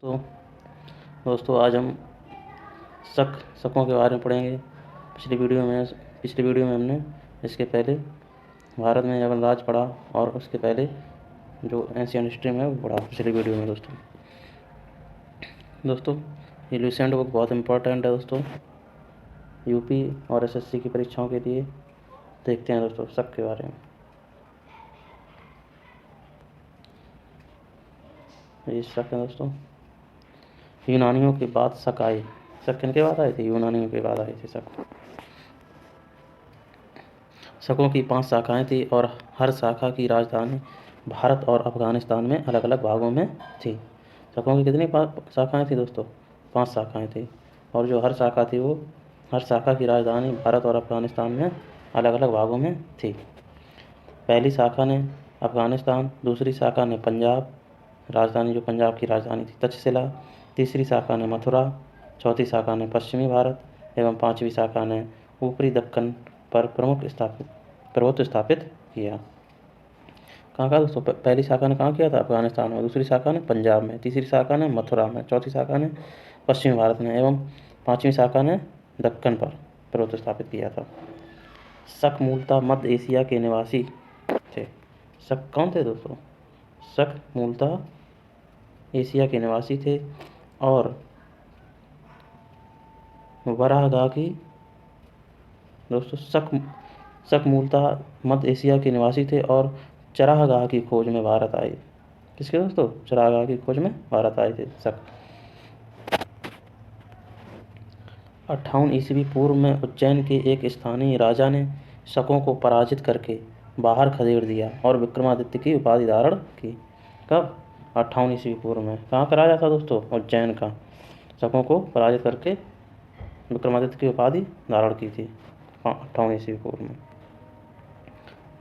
तो दोस्तों आज हम शकों के बारे में पढ़ेंगे। पिछली वीडियो में हमने इसके पहले भारत में जब राज पढ़ा और उसके पहले जो एंशियंट हिस्ट्री में वो पढ़ा पिछली वीडियो में। दोस्तों ये लुसेंट बुक बहुत इम्पोर्टेंट है दोस्तों, यूपी और एसएससी की परीक्षाओं के लिए। देखते हैं दोस्तों शक के बारे में। ये शक है दोस्तों, यूनानियों के बाद शक आए। शक किनके बाद आए थे? यूनानियों के बाद आए थे शक। शकों की 5 शाखाएं थी और हर शाखा की राजधानी भारत और अफगानिस्तान में अलग अलग भागों में थी। शकों की कितनी शाखाएं थी दोस्तों? 5 शाखाएं थी, और जो हर शाखा की राजधानी भारत और अफगानिस्तान में अलग अलग भागों में थी। पहली शाखा ने अफगानिस्तान, दूसरी शाखा ने पंजाब, राजधानी जो पंजाब की राजधानी थी तक्षशिला, तीसरी शाखा ने मथुरा, चौथी शाखा ने पश्चिमी भारत एवं पांचवी शाखा ने ऊपरी दक्कन पर प्रभुत्व स्थापित किया। कहाँ का दोस्तों? पहली शाखा ने कहाँ किया था? अफगानिस्तान में, दूसरी शाखा ने पंजाब में, तीसरी शाखा ने मथुरा में, चौथी शाखा ने पश्चिमी भारत में एवं पांचवी शाखा ने दक्कन पर प्रभुत्व स्थापित किया था। शक मूलतः मध्य एशिया के निवासी थे। शक कौन थे दोस्तों? शक मूलतः एशिया के निवासी थे और वराहगाह की दोस्तों शक मूलतः मध्य एशिया के निवासी थे और चरागाह की खोज में भारत आए। किसके दोस्तों? चरागाह की खोज में भारत आए थे शक। 58 ईस्वी पूर्व में उज्जैन के एक स्थानीय राजा ने शकों को पराजित करके बाहर खदेड़ दिया और विक्रमादित्य की उपाधि धारण की। कब? 58 ईस्वी पूर्व में। कहाँ का राजा था दोस्तों? उज्जैन का। शकों को पराजित करके विक्रमादित्य की उपाधि धारण की थी 58 ईस्वी पूर्व में।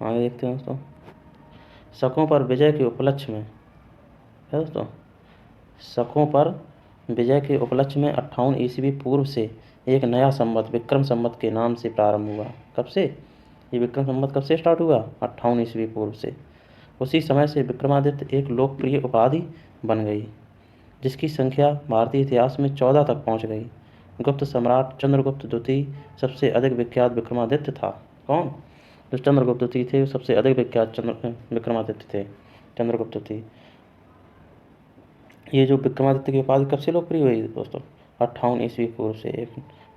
आगे देखते हैं दोस्तों। शकों पर विजय के उपलक्ष्य में है दोस्तों, शकों पर विजय के उपलक्ष्य में 58 ईस्वी पूर्व से एक नया संवत विक्रम संवत के नाम से प्रारंभ हुआ। कब से? ये विक्रम संवत कब से स्टार्ट हुआ? 58 ईस्वी पूर्व से। उसी समय से विक्रमादित्य एक लोकप्रिय उपाधि बन गई, जिसकी संख्या भारतीय इतिहास में 14 तक पहुंच गई। गुप्त सम्राट चंद्रगुप्त द्वितीय सबसे अधिक विख्यात विक्रमादित्य था। कौन? जो चंद्रगुप्त द्वितीय थे सबसे अधिक विख्यात विक्रमादित्य थे, चंद्रगुप्त द्वितीय। ये जो विक्रमादित्य की उपाधि कब से लोकप्रिय हुई दोस्तों? 58 ईस्वी पूर्व से, एक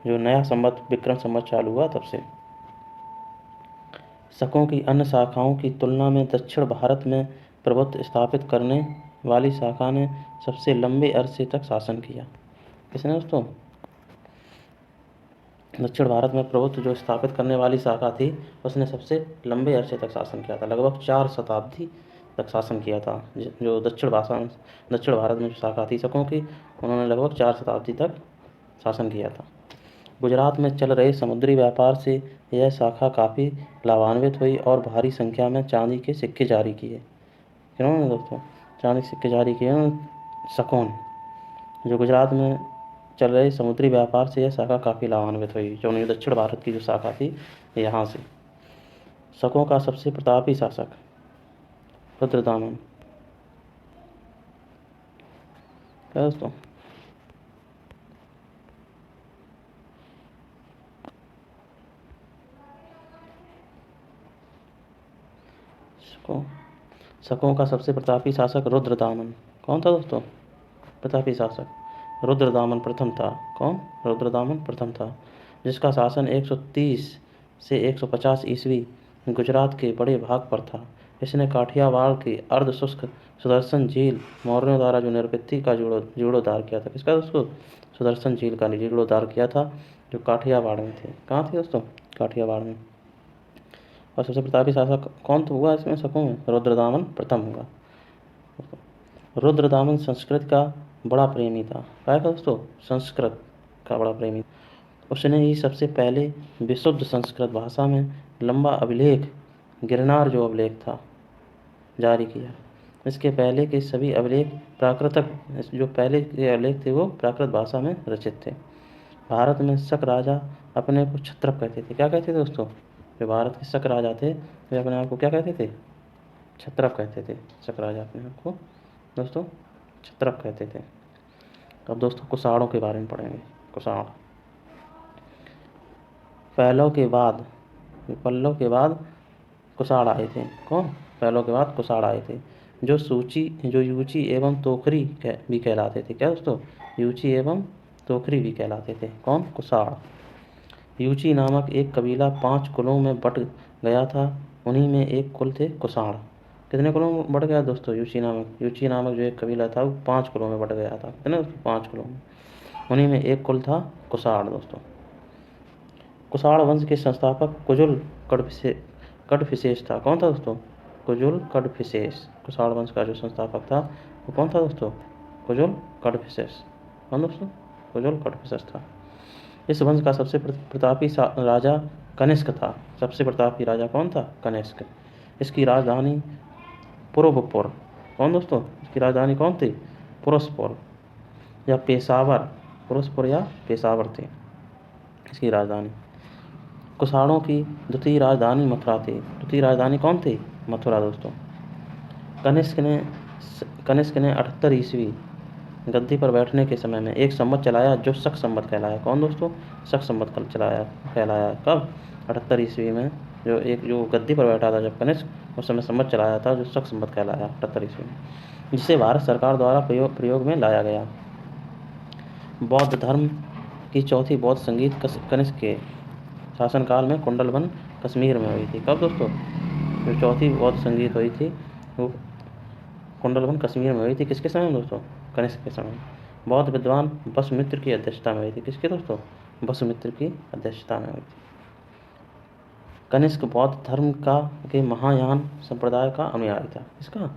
जो नया संवत विक्रम संवत चालू हुआ तब से। शकों की अन्य शाखाओं की तुलना में दक्षिण भारत में प्रभुत्व स्थापित करने वाली शाखा ने सबसे लंबे अरसे तक शासन किया। किसने दोस्तों? दक्षिण भारत में प्रभुत्व जो स्थापित करने वाली शाखा थी उसने सबसे लंबे अरसे तक शासन किया था, लगभग 4 शताब्दी तक शासन किया था। जो दक्षिण भारत में जो शाखा थी शकों की, उन्होंने लगभग 4 शताब्दी तक शासन किया था। गुजरात में चल रहे समुद्री व्यापार से यह शाखा काफ़ी लाभान्वित हुई और भारी संख्या में चांदी के सिक्के जारी किए। किन्होंने दोस्तों? चांदी के सिक्के जारी किए शकों ने। जो गुजरात में चल रहे समुद्री व्यापार से यह शाखा काफ़ी लाभान्वित हुई, जो दक्षिण भारत की जो शाखा थी यहाँ से। शकों का सबसे प्रतापी शासक रुद्रदामन। क्या दोस्तों? शकों का सबसे प्रतापी शासक रुद्रदामन। कौन था दोस्तों? प्रतापी शासक रुद्रदामन प्रथम था। कौन? रुद्रदामन प्रथम था, जिसका शासन 130 से 150 ईस्वी गुजरात के बड़े भाग पर था। इसने काठियावाड़ की अर्ध शुष्क सुदर्शन झील मौर्यों द्वारा जो निर्वृत्ति का जीर्णोद्धार किया था। किसका दोस्तों? सुदर्शन झील का जीर्णोद्धार किया था, जो काठियावाड़ में थे। कहाँ थे दोस्तों? काठियावाड़ में। और सबसे प्रतापी शासक कौन तो हुआ इसमें शकों में? रुद्रदामन प्रथम हुआ। रुद्रदामन संस्कृत का बड़ा प्रेमी था। क्या था दोस्तों? संस्कृत का बड़ा प्रेमी। उसने ही सबसे पहले विशुद्ध संस्कृत भाषा में लंबा अभिलेख, गिरनार जो अभिलेख था, जारी किया। इसके पहले के सभी अभिलेख जो पहले के अभिलेख थे वो प्राकृत भाषा में रचित थे। भारत में शक राजा अपने को क्षत्रप कहते थे। क्या कहते थे दोस्तों? जो भारत के शक राजा थे वे अपने आप को क्या कहते थे? क्षत्रप कहते थे। शक राजा अपने आप को दोस्तों क्षत्रप कहते थे। अब दोस्तों कुषाणों के बारे में पढ़ेंगे। कुषाण पल्लव के बाद कुषाण आए थे। कौन? पल्लव के बाद कुषाण आए थे, जो यूची एवं तोखरी भी कहलाते थे। क्या दोस्तों? यूची एवं तोखरी भी कहलाते थे। कौन? कुषाण। यूची नामक एक कबीला 5 कुलों में बट गया था, उन्हीं में एक कुल थे कुषाण। कितने कुलों में बट गया दोस्तों? यूची नामक जो एक कबीला था वो 5 कुलों में बट गया था। कितने दोस्तों? 5 कुलों में, उन्हीं में एक कुल था कुषाण दोस्तों। कुषाण वंश के संस्थापक कुजुल कडफिसेस था। कौन था दोस्तों? कुजुल कडफिसेस। कुषाण वंश का जो संस्थापक था वो कौन था दोस्तों? कुजुल कडफिसेस। कौन दोस्तों? कुजुल कडफिसेस था। इस वंश का सबसे प्रतापी राजा कनिष्क था। सबसे प्रतापी राजा कौन था? कनिष्क। इसकी राजधानी पुरबपुर। कौन दोस्तों? इसकी राजधानी कौन थी? पुरस्पुर या पेशावर। पुरस्पुर या पेशावर थी इसकी राजधानी। कुषाणों की द्वितीय राजधानी मथुरा थी। द्वितीय राजधानी कौन थी? मथुरा दोस्तों। कनिष्क ने 78 ईस्वी गद्दी पर बैठने के समय में एक संवत चलाया जो शक संवत कहलाया। कौन दोस्तों? शक संवत कहलाया। कब? 78 ईस्वी में जो गद्दी पर बैठा था जब कनिष्क, उस समय संवत चलाया था जो शक संवत कहलाया 78 ईस्वी में, जिसे भारत सरकार द्वारा प्रयोग में लाया गया। बौद्ध धर्म की चौथी बौद्ध संगीत कनिष्क के शासनकाल में कुंडलवन कश्मीर में हुई थी। कब दोस्तों? जो चौथी बौद्ध संगीत हुई थी वो कुंडलवन कश्मीर में हुई थी। किसके समय में दोस्तों? कनिष्क के समय। बौद्ध विद्वान वसुमित्र की अध्यक्षता में हुई थी। किसके दोस्तों? वसुमित्र की अध्यक्षता में हुई थी। कनिष्क बौद्ध धर्म के महायान संप्रदाय का अनुयायी था। इसका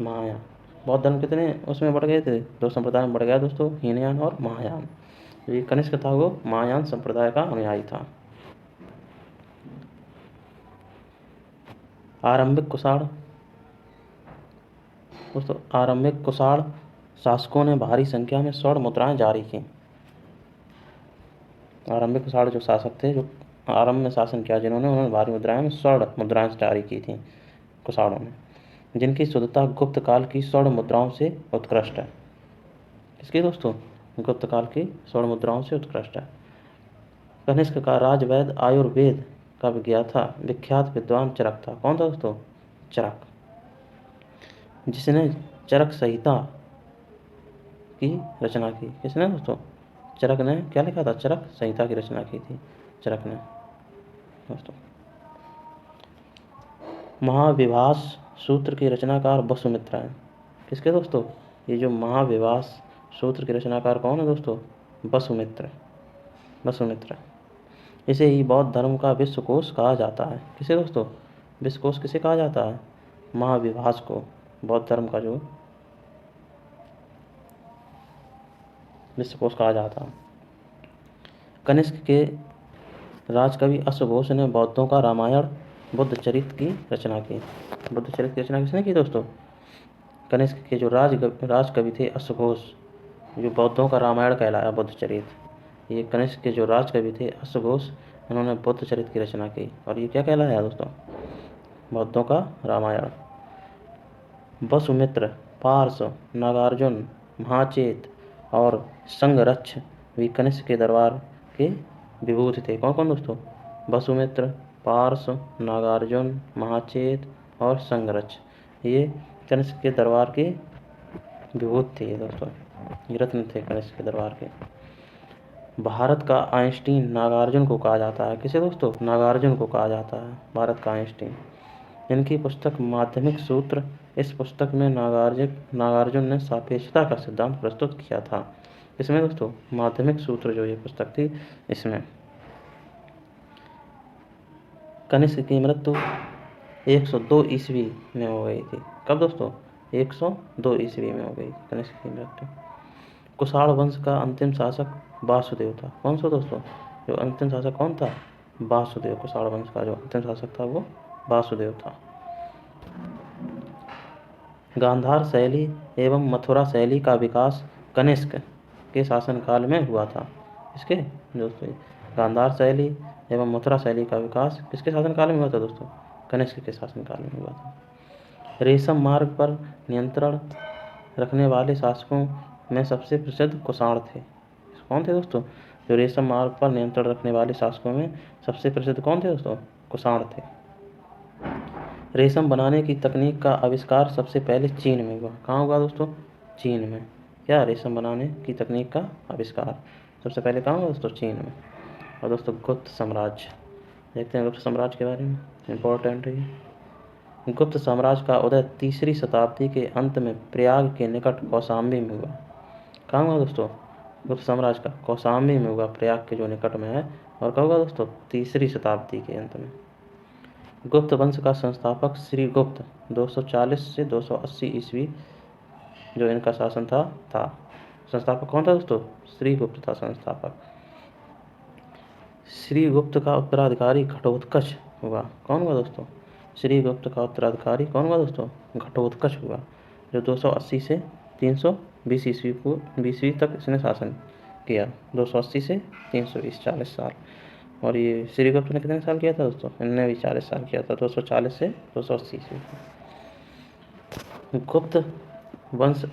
महायान बौद्ध धर्म कितने उसमें बढ़ गए थे? 2 संप्रदाय में बढ़ गया दोस्तों, हीनयान और महायान। ये कनिष्क था वो महायान संप्रदाय का अनुयायी था। आरंभिक कुषाण शासकों ने भारी संख्या में स्वर्ण मुद्राएं जारी की। आरंभिक कुषाण जो शासक थे, जो आरंभ में शासन किया, उन्होंने भारी मुद्राएं में स्वर्ण मुद्राएं जारी की थी कुषाणों ने, जिनकी शुद्धता गुप्त काल की स्वर्ण मुद्राओं से उत्कृष्ट है। किसकी दोस्तों? गुप्त काल की स्वर्ण मुद्राओं से उत्कृष्ट है। कनिष्क का राजवैद्य आयुर्वेद का विख्यात विद्वान चरक था। कौन था दोस्तों? चरक, जिसने चरक संहिता की रचना की। किसने दोस्तों? चरक ने क्या लिखा था? चरक संहिता की रचना की थी चरक ने दोस्तों। महाविभास सूत्र के रचनाकार वसुमित्र हैं। किसके दोस्तों? ये जो महाविभास सूत्र के रचनाकार कौन है दोस्तों? वसुमित्र। इसे ही बौद्ध धर्म का विश्वकोश कहा जाता है। किसे दोस्तों? विश्वकोश किसे कहा जाता है? महाविभास को, बौद्ध धर्म का जो विश्वकोश कहा जाता है। कनिष्क के राजकवि अश्वघोष ने बौद्धों का रामायण बुद्धचरित की रचना की। बुद्धचरित की रचना किसने की दोस्तों? कनिष्क के जो राजकवि थे अश्वघोष, जो बौद्धों का रामायण कहलाया बुद्धचरित। ये कनिष्क के जो राजकवि थे अश्वघोष, उन्होंने बुद्धचरित की रचना की और ये क्या कहलाया दोस्तों? बौद्धों का रामायण। वसुमित्र, पार्श, नागार्जुन, महाचेत और संघरक्ष भी कनिष्क के दरबार के विभूति थे। कौन कौन दोस्तों? वसुमित्र, पार्श, नागार्जुन, महाचेत और संघरक्ष, ये कनिष्क के दरबार के विभूति थे दोस्तों, ये रत्न थे कनिष्क के दरबार के। भारत का आइंस्टीन नागार्जुन को कहा जाता है। किसे दोस्तों? नागार्जुन को कहा जाता है भारत का आइंस्टीन। इनकी पुस्तक माध्यमिक सूत्र, इस पुस्तक में नागार्जुन ने सापेक्षता का सिद्धांत प्रस्तुत किया था। इसमें दोस्तों माध्यमिक सूत्र जो ये पुस्तक थी, इसमें कनिष्क की मृत्यु 102 ईस्वी में हो गई थी। कब दोस्तों? 102 ईस्वी में हो गई कनिष्क की मृत्यु। कुषाण वंश का अंतिम शासक वासुदेव था। कौन सा दोस्तों? जो अंतिम शासक कौन था? वासुदेव। कुषाण वंश का जो अंतिम शासक था वो वासुदेव था। गांधार शैली एवं मथुरा शैली का विकास कनिष्क के शासनकाल में हुआ था। इसके दोस्तों गांधार शैली एवं मथुरा शैली का विकास किसके शासनकाल में हुआ था दोस्तों? कनिष्क के शासनकाल में हुआ था। रेशम मार्ग पर नियंत्रण रखने वाले शासकों में सबसे प्रसिद्ध कुषाण थे। कौन थे दोस्तों? जो रेशम मार्ग पर नियंत्रण रखने वाले शासकों में सबसे प्रसिद्ध कौन थे दोस्तों? कुषाण थे। रेशम बनाने की तकनीक का आविष्कार सबसे पहले चीन में हुआ। कहाँ हुआ दोस्तों? चीन में। क्या? रेशम बनाने की तकनीक का आविष्कार सबसे पहले कहाँ हुआ दोस्तों? चीन में। और दोस्तों गुप्त साम्राज्य, देखते हैं गुप्त साम्राज्य के बारे में, इम्पोर्टेंट है ये। गुप्त साम्राज्य का उदय 3री शताब्दी के अंत में प्रयाग के निकट कौशाम्बी में हुआ। कहाँ हुआ दोस्तों? गुप्त साम्राज्य का कौशाम्बी में हुआ, प्रयाग के जो निकट में है। और कब हुआ दोस्तों? 3री शताब्दी के अंत में। गुप्त वंश का संस्थापक श्री गुप्त 240 से 280 ईस्वी जो इनका शासन था। संस्थापक कौन था दोस्तों? श्री गुप्त था संस्थापक। श्री गुप्त का उत्तराधिकारी घटोत्कच हुआ। कौन हुआ दोस्तों? श्री गुप्त का उत्तराधिकारी कौन हुआ दोस्तों? घटोत्कच हुआ, जो 280 से 320 ईस्वी तक इसने शासन किया। 280 से 320, 40 साल। और ये श्री गुप्त ने कितने साल किया था दोस्तों? इनने भी 40 साल किया था, 240 से 280 ईस्वी। गुप्त वंश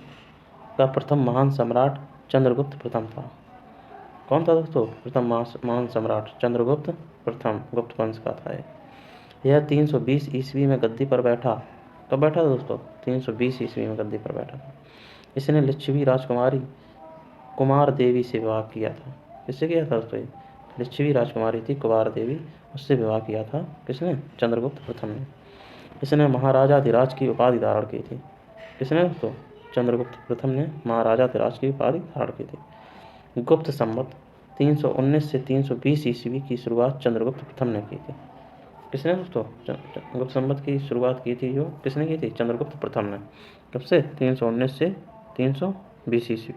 का प्रथम महान सम्राट चंद्रगुप्त प्रथम था। कौन था दोस्तों? प्रथम महान सम्राट चंद्रगुप्त प्रथम, गुप्त वंश का था। यह 320 ईस्वी में गद्दी पर बैठा। कब बैठा था दोस्तों? 320 ईस्वी में गद्दी पर बैठा था। इसने लिच्छवी राजकुमारी कुमार देवी से विवाह किया था। किससे किया था दोस्तों? लिच्छवी राजकुमारी थी कुमार देवी, उससे विवाह किया था। किसने? चंद्रगुप्त प्रथम ने। इसने महाराजाधिराज की उपाधि धारण की थी। किसने दोस्तों? चंद्रगुप्त प्रथम ने महाराजाधिराज की उपाधि धारण की थी। गुप्त संवत 319 से 320 ईस्वी की शुरुआत चंद्रगुप्त प्रथम ने की थी। किसने दोस्तों? गुप्त संवत की शुरुआत की थी जो किसने की थी? चंद्रगुप्त प्रथम ने। कब से? 319 से 320 ईस्वी।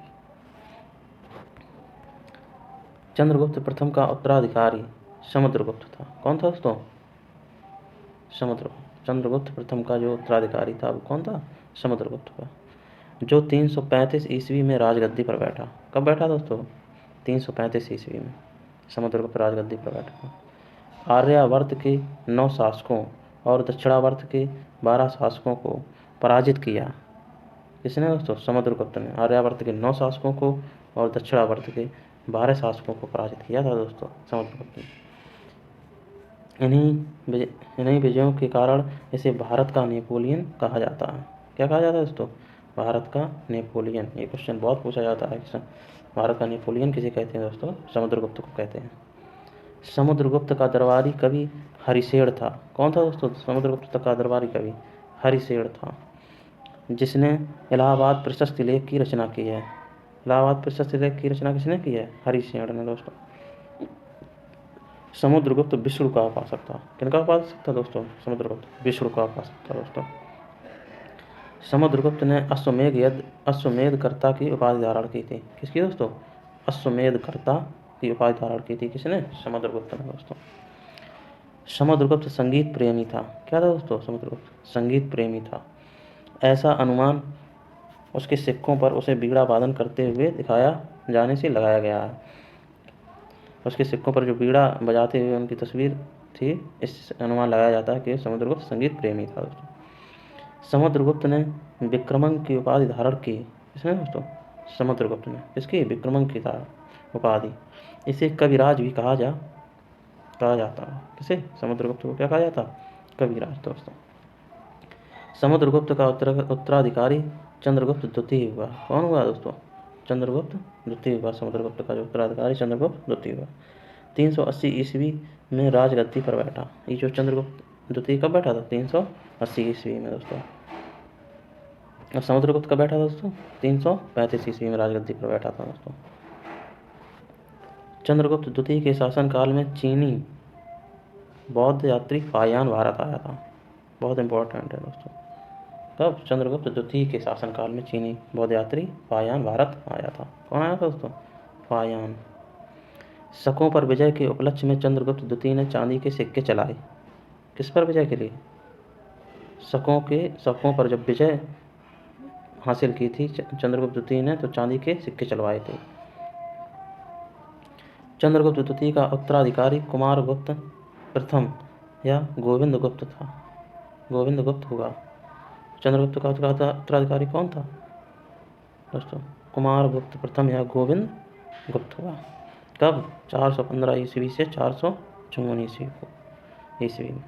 चंद्रगुप्त प्रथम का उत्तराधिकारी समुद्रगुप्त था। कौन था दोस्तों? समुद्रगुप्त। चंद्रगुप्त प्रथम का जो उत्तराधिकारी था वो कौन था? समुद्रगुप्त का, जो 335 ईस्वी में राजगद्दी पर बैठा। कब बैठा दोस्तों? 335 ईस्वी में समुद्रगुप्त राजगद्दी पर बैठा। आर्यावर्त के 9 शासकों और दक्षिणावर्त के 12 शासकों को पराजित किया। किसने दोस्तों? समुद्रगुप्त ने आर्यावर्त के 9 शासकों को और दक्षिणावर्त के 12 शासकों को पराजित किया था दोस्तों समुद्रगुप्त ने। इन्हीं विजयों के कारण इसे भारत का नेपोलियन कहा जाता है। क्या कहा जाता है दोस्तों? भारत का नेपोलियन। ये क्वेश्चन बहुत पूछा जाता है कि भारत का नेपोलियन किसे कहते हैं दोस्तों? समुद्रगुप्त को कहते हैं। समुद्रगुप्त का दरबारी कवि हरिशेन था। कौन था दोस्तों? समुद्रगुप्त का दरबारी कवि हरिशेन था, जिसने इलाहाबाद प्रशस्ति लेख की रचना की है। इलाहाबाद प्रशस्ति लेख की रचना किसने की है? हरिशेन ने दोस्तों। समुद्रगुप्त विष्णु का उपासक था। किनका उपासक था दोस्तों? समुद्रगुप्त विष्णु का उपासक था दोस्तों। समुद्रगुप्त ने अश्वमेधकर्ता की उपाधि धारण की थी। किसकी दोस्तों? अश्वमेधकर्ता की उपाधि धारण की थी। किसने? समुद्रगुप्त ने दोस्तों। समुद्रगुप्त संगीत प्रेमी था। क्या था दोस्तों? समुद्रगुप्त संगीत प्रेमी था। ऐसा अनुमान उसके सिक्कों पर उसे बीड़ा वादन करते हुए दिखाया जाने से लगाया गया है। उसके सिक्कों पर जो बीड़ा बजाते हुए उनकी तस्वीर थी, इस अनुमान लगाया जाता है कि समुद्रगुप्त संगीत प्रेमी था दोस्तों। समुद्रगुप्त ने विक्रमंक की उपाधि धारण की। किसने दोस्तों? समुद्रगुप्त ने। इसकी विक्रमंक की उपाधि। इसे कविराज भी कहा जाता है। किसे? समुद्रगुप्त को क्या कहा जाता? कविराज दोस्तों। समुद्रगुप्त का उत्तराधिकारी चंद्रगुप्त द्वितीय हुआ। कौन हुआ दोस्तों? चंद्रगुप्त द्वितीय हुआ। समुद्रगुप्त का जो उत्तराधिकारी चंद्रगुप्त द्वितीय हुआ। 380 ईस्वी में राजगद्दी पर बैठा। ये जो चंद्रगुप्त द्वितीय कब बैठा था? 380 ईस्वी में दोस्तों। और समुद्रगुप्त कब बैठा था दोस्तों? 335 ईस्वी में राजगद्दी पर बैठा था दोस्तों। चंद्रगुप्त द्वितीय के शासनकाल में चीनी बौद्ध यात्री फाहियान भारत आया था। बहुत इंपॉर्टेंट है दोस्तों। कब? चंद्रगुप्त द्वितीय के शासनकाल में चीनी बौद्ध यात्री फाहियान भारत आया था। कौन आया था दोस्तों? फाहियान। शकों पर विजय के उपलक्ष्य में चंद्रगुप्त द्वितीय ने चांदी के सिक्के चलाए। किस पर विजय के लिए? शकों पर जब विजय हासिल की थी चंद्रगुप्त द्वितीय ने, तो चांदी के सिक्के चलवाए थे। चंद्रगुप्त द्वितीय का उत्तराधिकारी कुमारगुप्त प्रथम या गोविंद गुप्त था। गोविंद गुप्त हुआ। चंद्रगुप्त का उत्तराधिकारी कौन था दोस्तों? कुमारगुप्त प्रथम या गोविंद गुप्त हुआ। कब? 415 ईस्वी से 454 ईस्वी में।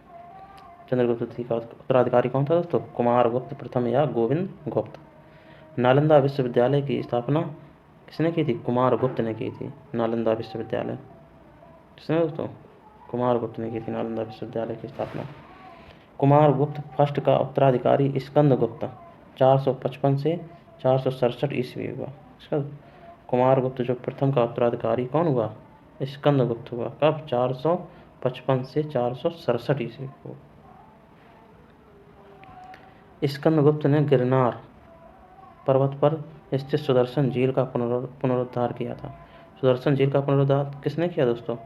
चंद्रगुप्त द्वितीय का उत्तराधिकारी कौन था दोस्तों? कुमारगुप्त प्रथम या गोविंद गुप्त। नालंदा विश्वविद्यालय की स्थापना किसने की थी? कुमारगुप्त ने की थी। नालंदा विश्वविद्यालय किसने दोस्तों? कुमारगुप्त ने की थी नालंदा विश्वविद्यालय की स्थापना। कुमारगुप्त फर्स्ट का उत्तराधिकारी स्कंदगुप्त 455 से 467 ईस्वी हुआ। कुमारगुप्त जो प्रथम का उत्तराधिकारी कौन हुआ? स्कंदगुप्त हुआ। कब? 455 से 467 ईस्वी को। स्कंदगुप्त ने गिरनार पर्वत पर स्थित सुदर्शन झील का पुनरुद्धार किया था। सुदर्शन झील का पुनरुद्धार किसने किया दोस्तों?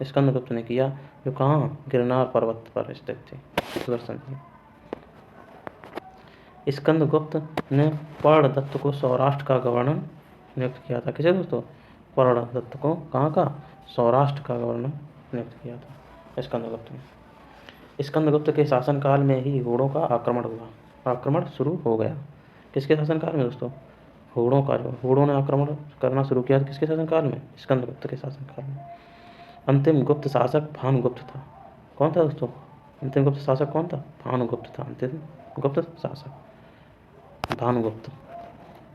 स्कंदगुप्त ने किया, जो कहाँ? गिरनार पर्वत पर स्थित थी सुदर्शन झील। स्कंदगुप्त ने पर्णदत्त को सौराष्ट्र का गवर्नर नियुक्त किया था। किसे दोस्तों? पर्णदत्त को कहाँ का? सौराष्ट्र का गवर्नर नियुक्त किया था स्कंदगुप्त ने। स्कंदगुप्त के शासनकाल में ही हुणों का आक्रमण शुरू हो गया। किसके शासनकाल में दोस्तों? हुणों का। जो हुणों ने आक्रमण करना शुरू किया किसके शासनकाल में? स्कंदगुप्त के शासनकाल में। अंतिम गुप्त शासक भानुगुप्त था। कौन था दोस्तों? अंतिम गुप्त शासक कौन था? भानुगुप्त था अंतिम गुप्त शासक भानुगुप्त।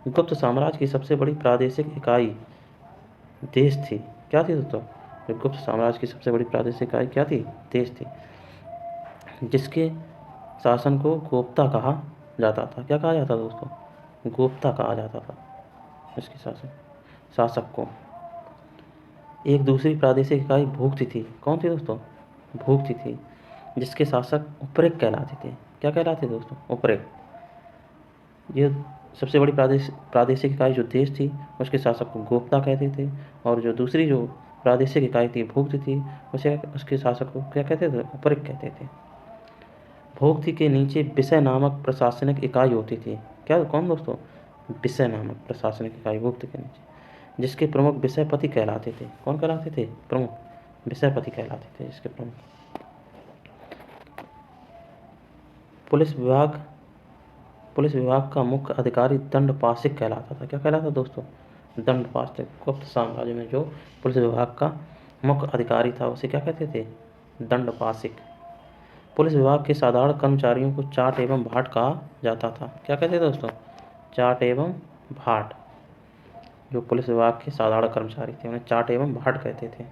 गुप्त साम्राज्य की सबसे बड़ी प्रादेशिक इकाई देश थी। क्या थी दोस्तों? गुप्त साम्राज्य की सबसे बड़ी प्रादेशिक इकाई क्या थी? देश थी, जिसके शासन को गोप्ता कहा जाता था। क्या कहा जाता था दोस्तों? गोप्ता कहा जाता था इसके शासक को। एक दूसरी प्रादेशिक इकाई भूक्ति थी। कौन थी दोस्तों? भूक्ति थी, जिसके शासक उपरेक कहलाते थे। क्या कहलाते थे दोस्तों? उपरेक। ये सबसे बड़ी प्रादेशिक इकाई जो देश थी उसके शासक को गोप्ता कहते थे, और जो दूसरी जो प्रादेशिक इकाई थी भूक्ति थी उसके शासक को क्या कहते थे? उपरेक कहते थे। भूक्ति के नीचे विषय नामक प्रशासनिक इकाई होती थी। क्या? कौन दोस्तों? विषय नामक प्रशासनिक इकाई भूक्ति के नीचे, जिसके प्रमुख विषयपति कहलाते थे। कौन कहलाते थे? प्रमुख विषयपति कहलाते थे जिसके प्रमुख। पुलिस विभाग का मुख्य अधिकारी दंडपाशिक कहलाता था। क्या कहलाता दोस्तों? दंडपाशिक। गुप्त साम्राज्य में जो पुलिस विभाग का मुख्य अधिकारी था उसे क्या कहते थे? दंडपाशिक। पुलिस विभाग के साधारण कर्मचारियों को चाट एवं भाट कहा जाता था। क्या कहते थे दोस्तों? चाट एवं भाट। जो पुलिस विभाग के साधारण कर्मचारी थे उन्हें चाट एवं भाट कहते थे।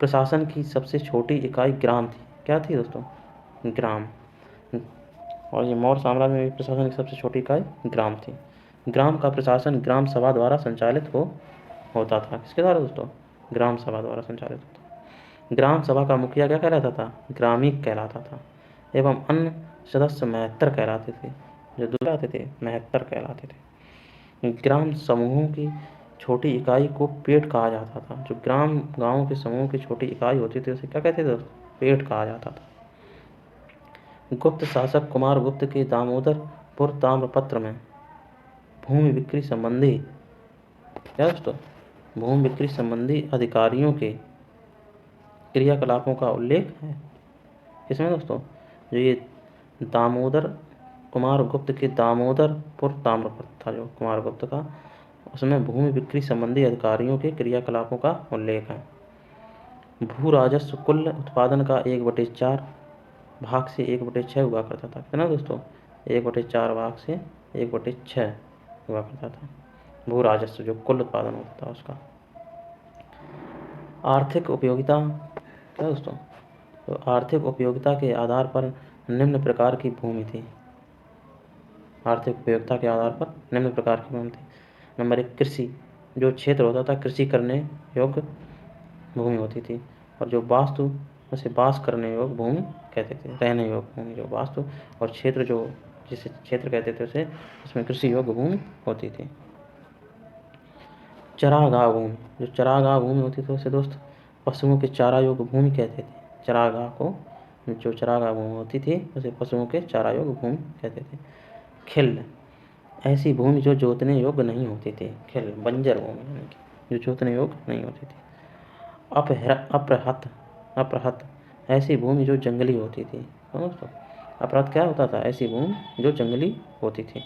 प्रशासन की सबसे छोटी इकाई ग्राम थी। क्या थी दोस्तों? ग्राम। और ये मौर्य साम्राज्य में भी प्रशासन की सबसे छोटी इकाई ग्राम थी। ग्राम का प्रशासन ग्राम सभा द्वारा संचालित होता था। किसके द्वारा दोस्तों? ग्राम सभा द्वारा संचालित होता था। ग्राम सभा का मुखिया क्या कहलाता था? ग्रामीक कहलाता था, एवं अन्य सदस्य महत्तर कहलाते थे। जो दूसरे आते थे महत्तर कहलाते थे। ग्राम समूहों की छोटी इकाई को पेट कहा जाता था। जो गांवों के समूह की छोटी इकाई होती थी उसे क्या कहते थे? पेट कहा जाता था। गुप्त शासक कुमारगुप्त के दामोदरपुर ताम्रपत्र में भूमि बिक्री संबंधी क्या दोस्तों? भूमि बिक्री संबंधी अधिकारियों के क्रियाकलापों का उल्लेख है। किसमें दोस्तों? जो ये कुमारगुप्त के दामोदरपुर ताम्रपत्र था जो कुमारगुप्त का, उसमें भूमि बिक्री संबंधी अधिकारियों के क्रियाकलापों का उल्लेख है। भू राजस्व कुल उत्पादन का 1/4 भाग से 1/6 हुआ करता था। है ना दोस्तों? 1/4 भाग से 1/6 हुआ करता था भू राजस्व, जो कुल उत्पादन होता था उसका। आर्थिक उपयोगिता क्या दोस्तों? तो आर्थिक उपयोगिता के आधार पर निम्न प्रकार की भूमि थी। आर्थिक उपयोगिता के आधार पर निम्न प्रकार की भूमि थी। नंबर 1, कृषि। जो क्षेत्र होता था कृषि करने योग्य भूमि होती थी, और जो वास्तु उसे वास करने योग्य भूमि कहते थे। रहने योग्य भूमि जो वास्तु, और क्षेत्र जो जिसे क्षेत्र कहते थे उसे, उसमें कृषि योग्य भूमि होती थी। चरागाह भूमि। जो चरागाह भूमि होती थी उसे दोस्त पशुओं के चारा योग्य भूमि कहते थे। चरागाह को, जो चरागाह भूमि होती थी उसे पशुओं के चारा योग्य भूमि कहते थे। खिल। ऐसी भूमि जो जोतने योग्य नहीं होती थी। खिल बंजर भूमि, यानी कि जो जोतने योग्य नहीं होती थी। अपहृत। ऐसी भूमि जो जंगली होती थी। दोस्तों अपहृत क्या होता था? ऐसी भूमि जो जंगली होती थी।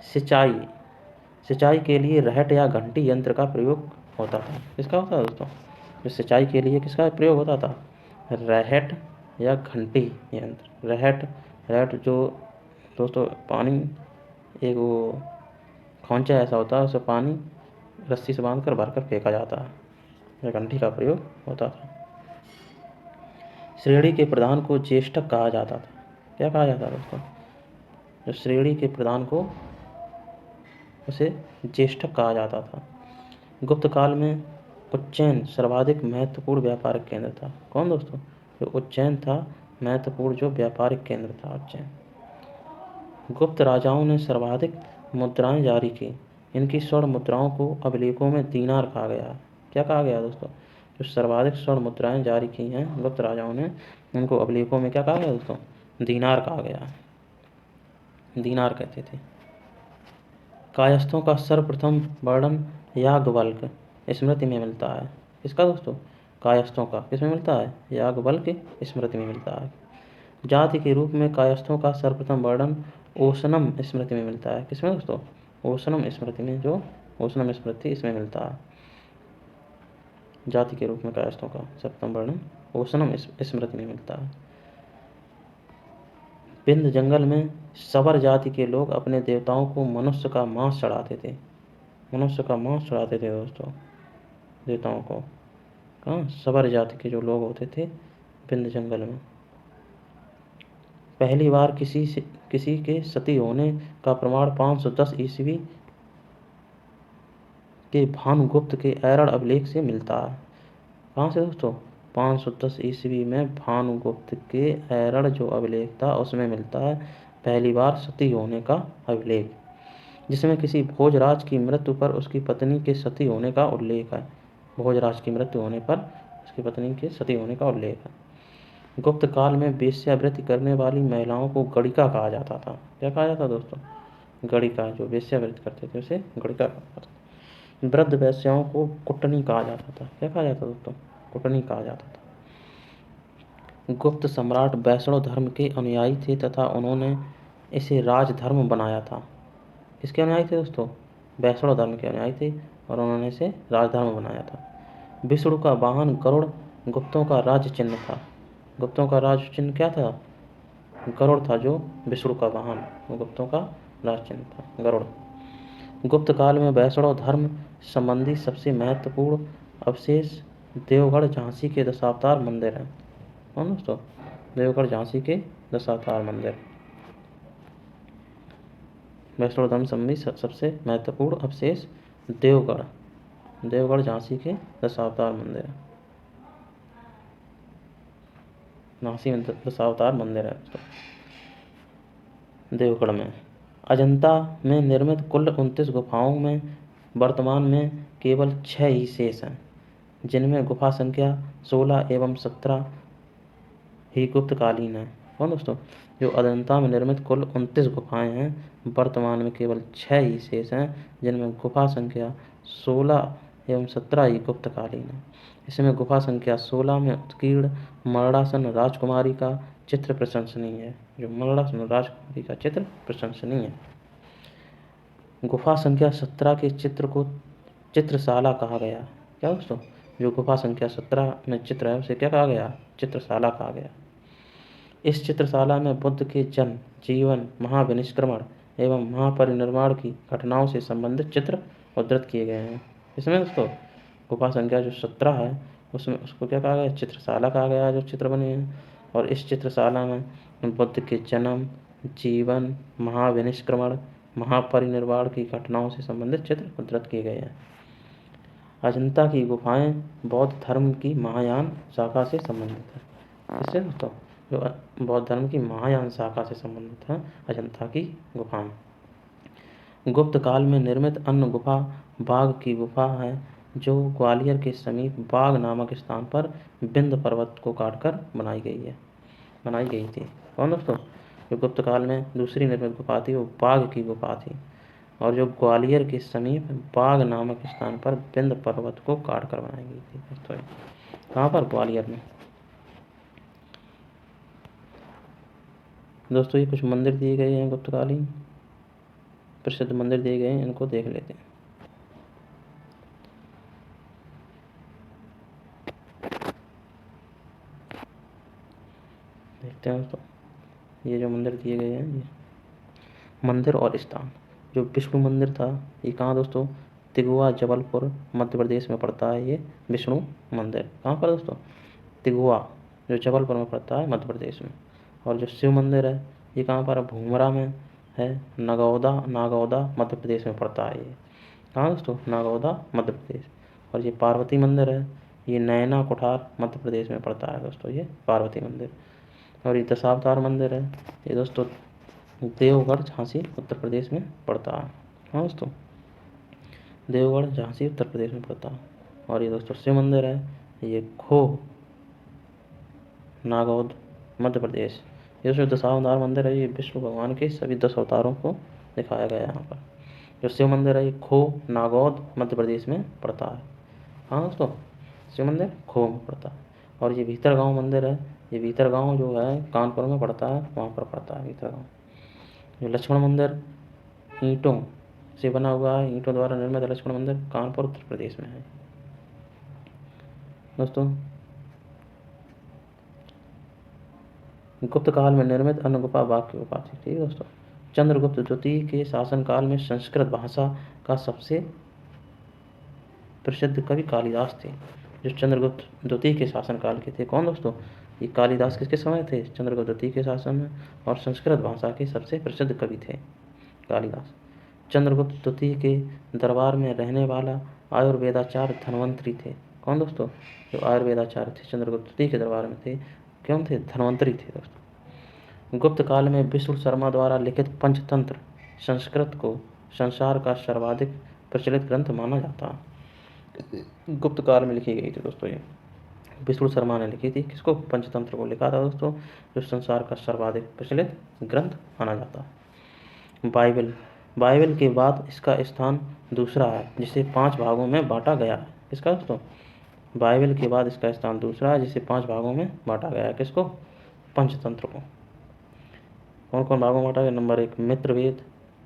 सिंचाई सिंचाई के लिए रहट या घंटी यंत्र का प्रयोग होता था। किसका होता था दोस्तों? जो सिंचाई के लिए किसका प्रयोग होता था? रहट या घंटी यंत्र। रहट जो दोस्तों पानी, एक वो खोंचा ऐसा होता है, उसमें पानी रस्सी से बांधकर भरकर फेंका जाता है, या घंटी का प्रयोग होता था। श्रेणी के प्रधान को ज्येष्ठक कहा जाता था। क्या कहा जाता है दोस्तों? जो श्रेणी के प्रधान को, उसे ज्येष्ठक कहा जाता था। गुप्त काल में उज्जैन सर्वाधिक महत्वपूर्ण व्यापारिक केंद्र था। कौन दोस्तों? जो उज्जैन था, महत्वपूर्ण जो व्यापारिक केंद्र था उज्जैन। गुप्त राजाओं ने सर्वाधिक मुद्राएं जारी की। इनकी स्वर्ण मुद्राओं को अभिलेखों में दीनार कहा गया। क्या कहा गया दोस्तों? जो सर्वाधिक स्वर्ण मुद्राएं जारी की हैं गुप्त राजाओं ने, उनको अभिलेखों में क्या कहा गया दोस्तों? दीनार कहा गया। दीनार कहते थे। कायस्थों का सर्वप्रथम वर्णन याज्ञवल्क्य स्मृति में मिलता है। किसका दोस्तों? कायस्थों का किसमें मिलता है? याज्ञवल्क्य स्मृति में मिलता है। जाति के रूप में कायस्थों का सर्वप्रथम वर्णन ओशनम स्मृति में मिलता है। किसमें दोस्तों? ओशनम स्मृति में, जो ओशनम स्मृति इसमें मिलता है। जाति के रूप में कायस्थों का सर्वप्रथम वर्णन ओशनम स्मृति में मिलता है। विंध्य जंगल में सबर जाति के लोग अपने देवताओं को मनुष्य का मांस चढ़ाते थे। मनुष्य का मांस चढ़ाते थे दोस्तों देवताओं को। कहाँ? सबर जाति के जो लोग होते थे विंध्य जंगल में। पहली बार किसी के सती होने का प्रमाण 510 ईस्वी के भानुगुप्त के ऐरण अभिलेख से मिलता है। कहाँ से दोस्तों? 510 ईस्वी में भानुगुप्त के ऐरण जो अभिलेख था उसमें मिलता है पहली बार सती होने का अभिलेख, जिसमें किसी भोजराज की मृत्यु पर उसकी पत्नी के सती होने का उल्लेख है। भोजराज की मृत्यु होने पर उसकी पत्नी के सती होने का उल्लेख है। गुप्त काल में वेश्यावृत्ति करने वाली महिलाओं को गणिका कहा जाता था। क्या कहा जाता दोस्तों? गणिका। जो वेश्यावृत्ति करते थे उसे गणिका कहा जाता था। वृद्ध वेश्याओं को कुटनी कहा जाता था। क्या कहा जाता दोस्तों? कुटनी कहा जाता था। गुप्त सम्राट वैष्णव धर्म के अनुयायी थे तथा उन्होंने इसे राजधर्म बनाया था। किसके अनुयायी थे दोस्तों? वैष्णव धर्म के अनुयायी थे और उन्होंने इसे राजधर्म बनाया था। विष्णु का वाहन गरुड़ गुप्तों का राज्य चिन्ह था। गुप्तों का राज चिन्ह क्या था? गरुड़ था, जो विष्णु का वाहन, वो गुप्तों का राज चिन्ह था गरुड़। गुप्त काल में वैष्णव धर्म संबंधी सबसे महत्वपूर्ण अवशेष देवगढ़ झांसी के दशावतार मंदिर हैं। कौन दोस्तों? देवगढ़ झांसी के दशावतार मंदिर। वैष्णव धर्म संबंधी सबसे महत्वपूर्ण अवशेष देवगढ़ झांसी के दशावतार मंदिर है। झांसी में दशावतार मंदिर है देवगढ़ में। अजंता में निर्मित कुल 29 गुफाओं में वर्तमान में केवल 6 ही शेष हैं, जिनमें गुफा संख्या 16 एवं 17 ही गुप्तकालीन है। कौन दोस्तों? जो अजंता में निर्मित कुल 29 गुफाएं हैं, वर्तमान में केवल 6 ही शेष हैं, जिनमें गुफा संख्या 16 एवं 17 ही गुप्तकालीन है। इसमें गुफा संख्या 16 में उत्कीर्ण मरणासन राजकुमारी का चित्र प्रशंसनीय है। जो मरणासन राजकुमारी का चित्र प्रशंसनीय है। गुफा संख्या 17 के चित्र को चित्रशाला कहा गया। क्या दोस्तों? जो गुफा संख्या 17 में चित्र है उसे क्या कहा गया? चित्रशाला कहा गया। इस चित्रशाला में बुद्ध के जन्म, जीवन, महाविनिष्क्रमण एवं महापरिनिर्वाण की घटनाओं से संबंधित चित्र उद्धृत किए गए हैं। इसमें दोस्तों गुफा संख्या जो 17 है उसमें उसको क्या कहा गया? चित्रशाला कहा गया, जो चित्र बने हैं। और इस चित्रशाला में बुद्ध के जन्म, जीवन, महाविनिष्क्रमण, महापरिनिर्वाण की घटनाओं से संबंधित चित्र उद्धृत किए गए हैं। अजंता की गुफाएं बौद्ध धर्म की महायान शाखा से संबंधित है। इससे दोस्तों जो बौद्ध धर्म की महायान शाखा से संबंधित है अजंता की गुफाएं। गुप्त काल में निर्मित अन्य गुफा बाघ की गुफा है, जो ग्वालियर के समीप बाघ नामक स्थान पर विंध्य पर्वत को काटकर बनाई गई थी। कौन दोस्तों? जो गुप्त काल में दूसरी निर्मित गुफा थी वो बाघ की गुफा थी, और जो ग्वालियर के समीप बाघ नामक स्थान पर विंध्य पर्वत को काटकर बनाई गई थी दोस्तों। कहाँ पर? ग्वालियर में। दोस्तों ये कुछ मंदिर दिए गए हैं गुप्तकालीन। प्रसिद्ध मंदिर दिए गए हैं, इनको देख लेते हैं। देखते हैं दोस्तों, ये जो मंदिर दिए गए हैं, ये मंदिर और स्थान। जो विष्णु मंदिर था ये कहाँ दोस्तों, तिगुआ जबलपुर मध्य प्रदेश में पड़ता है। ये विष्णु मंदिर कहाँ पर दोस्तों, तिगुआ, जो जबलपुर में पड़ता है मध्य प्रदेश में। और जो शिव मंदिर है ये कहाँ पर, भूमरा में है, नागौदा मध्य प्रदेश में पड़ता है। ये कहाँ दोस्तों, नागौदा मध्य प्रदेश। और ये पार्वती मंदिर है, ये नैना कुठार मध्य प्रदेश में पड़ता है दोस्तों, ये पार्वती मंदिर। और ये दशावतार मंदिर है, ये दोस्तों देवगढ़ झांसी उत्तर प्रदेश में पड़ता है। हाँ दोस्तों, देवगढ़ झांसी उत्तर प्रदेश में पड़ता है। और ये दोस्तों शिव मंदिर है, ये खो नागौद मध्य प्रदेश। ये जो दशावतार मंदिर है, ये विष्णु भगवान के सभी 10 अवतारों को दिखाया गया है यहाँ पर। जो शिव मंदिर है ये खो नागौद मध्य प्रदेश में पड़ता है। हाँ दोस्तों, शिव मंदिर खो में पड़ता है। और ये भीतरगांव मंदिर है, ये भीतरगांव जो है कानपुर में पड़ता है, वहाँ पर पड़ता है भीतरगांव। जो लक्ष्मण मंदिर ईंटों से बना हुआ है, ईंटों द्वारा निर्मित लक्ष्मण मंदिर कानपुर उत्तर प्रदेश में है। दोस्तों गुप्त काल में निर्मित अन्य गुफा वाक्य उपाधि। ठीक है दोस्तों, चंद्रगुप्त द्वितीय के शासनकाल में संस्कृत भाषा का सबसे प्रसिद्ध कवि कालिदास थे। जो चंद्रगुप्त द्वितीय के शासनकाल के थे, कौन दोस्तों, ये कालिदास किसके समय थे, चंद्रगुप्त द्वितीय के शासन में। और संस्कृत भाषा के सबसे प्रसिद्ध कवि थे कालिदास। चंद्रगुप्त द्वितीय के दरबार में रहने वाला आयुर्वेदाचार्य धन्वंतरी थे। कौन दोस्तों, जो आयुर्वेदाचार्य थे चंद्रगुप्त द्वितीय के दरबार में थे, कौन थे, धन्वंतरी थे दोस्तों। गुप्त काल में विष्णु शर्मा द्वारा लिखित पंचतंत्र संस्कृत को संसार का सर्वाधिक प्रचलित ग्रंथ माना जाता है। गुप्त काल में लिखी गई थी दोस्तों, ये विष्णु शर्मा ने लिखी थी। किसको, पंचतंत्र को लिखा था दोस्तों, जो संसार का सर्वाधिक प्रचलित ग्रंथ माना जाता है। बाइबल के बाद इसका स्थान दूसरा है, जिसे 5 भागों में बांटा गया है। किसका दोस्तों, बाइबल के बाद इसका स्थान दूसरा है, जिसे 5 भागों में बांटा गया है। किसको, पंचतंत्र को। कौन कौन भागों में बांटा गया, नंबर 1 मित्रवेद,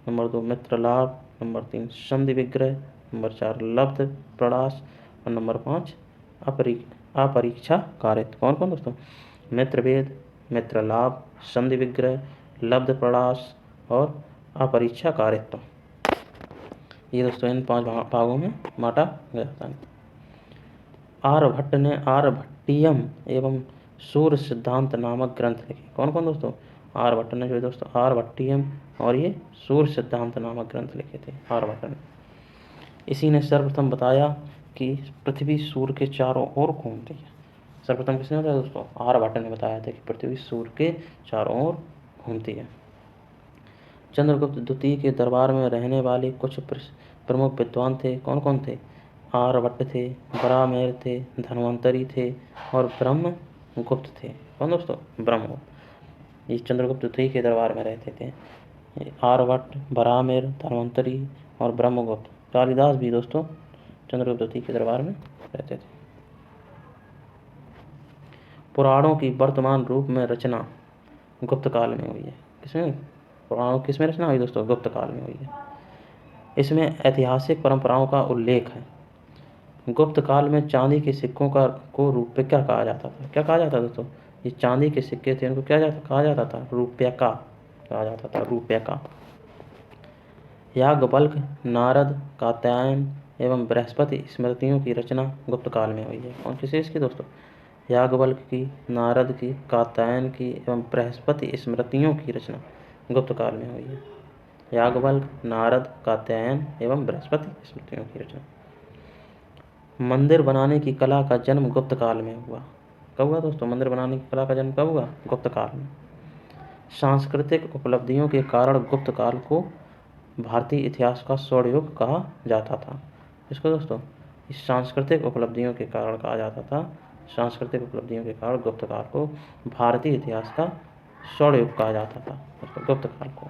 नंबर 2 मित्रलाभ, नंबर 3 संधि विग्रह, नंबर 4 लब्ध प्रणास, और नंबर 5 अपरीक्षा कारित। कौन कौन दोस्तों, मित्रवेद, मित्रलाभ, संधि विग्रह, लब्ध प्रणास और अपरीक्षा कारित्व। ये दोस्तों इन 5 भागों में बांटा गया था। आर्यभट्ट ने आर्यभट्टियम एवं सूर्य सिद्धांत नामक ग्रंथ लिखे। कौन कौन दोस्तों, आर्यभट्ट ने जो दोस्तों आर्यभट्टियम और ये सूर्य सिद्धांत नामक ग्रंथ लिखे थे आर्यभट्ट ने। इसी ने सर्वप्रथम बताया कि पृथ्वी सूर्य के चारों ओर घूमती है। सर्वप्रथम किसने बताया दोस्तों, आर्यभट्ट ने बताया था कि पृथ्वी सूर्य के चारों ओर घूमती है। चंद्रगुप्त द्वितीय के दरबार में रहने वाले कुछ प्रमुख विद्वान थे। कौन कौन थे, आर्यभट्ट थे, बरामेर थे, धन्वंतरी थे और ब्रह्मगुप्त थे। कौन दोस्तों, ब्रह्मगुप्त। ये चंद्रगुप्त द्वितीय के दरबार में रहते थे। आर्यभट्ट, बरामेर, धन्वंतरी और ब्रह्मगुप्त। कालिदास भी दोस्तों चंद्रगुप्त द्वितीय के दरबार में रहते थे। पुराणों की वर्तमान रूप में रचना गुप्त काल में हुई है। किसमें, पुराणों किसमें रचना हुई दोस्तों, गुप्त काल में हुई है। इसमें ऐतिहासिक परंपराओं का उल्लेख है। गुप्त काल में चांदी के सिक्कों को रूप्यका कहा जाता था। क्या कहा जाता दोस्तों, ये चांदी के सिक्के थे, उनको क्या कहा जाता था, रूप्यका कहा जाता था, रूप्यका। याज्ञवल्क्य, नारद, कात्यायन एवं बृहस्पति स्मृतियों की रचना गुप्त काल में हुई है। कौन किसी इसकी दोस्तों, याज्ञवल्क्य की, नारद की, कात्यायन की एवं बृहस्पति स्मृतियों की रचना गुप्त काल में हुई है। याज्ञवल्क्य, नारद, कात्यायन एवं बृहस्पति स्मृतियों की रचना। मंदिर बनाने की कला का जन्म गुप्त काल में हुआ। कब हुआ दोस्तों, मंदिर बनाने की कला का जन्म कब हुआ, गुप्त काल में। सांस्कृतिक उपलब्धियों के कारण गुप्त काल को भारतीय इतिहास का स्वर्ण युग कहा जाता था। इसको दोस्तों, इस सांस्कृतिक उपलब्धियों के कारण कहा जाता था, सांस्कृतिक उपलब्धियों के कारण गुप्त काल को भारतीय इतिहास का स्वर्ण युग कहा जाता था, गुप्त काल को।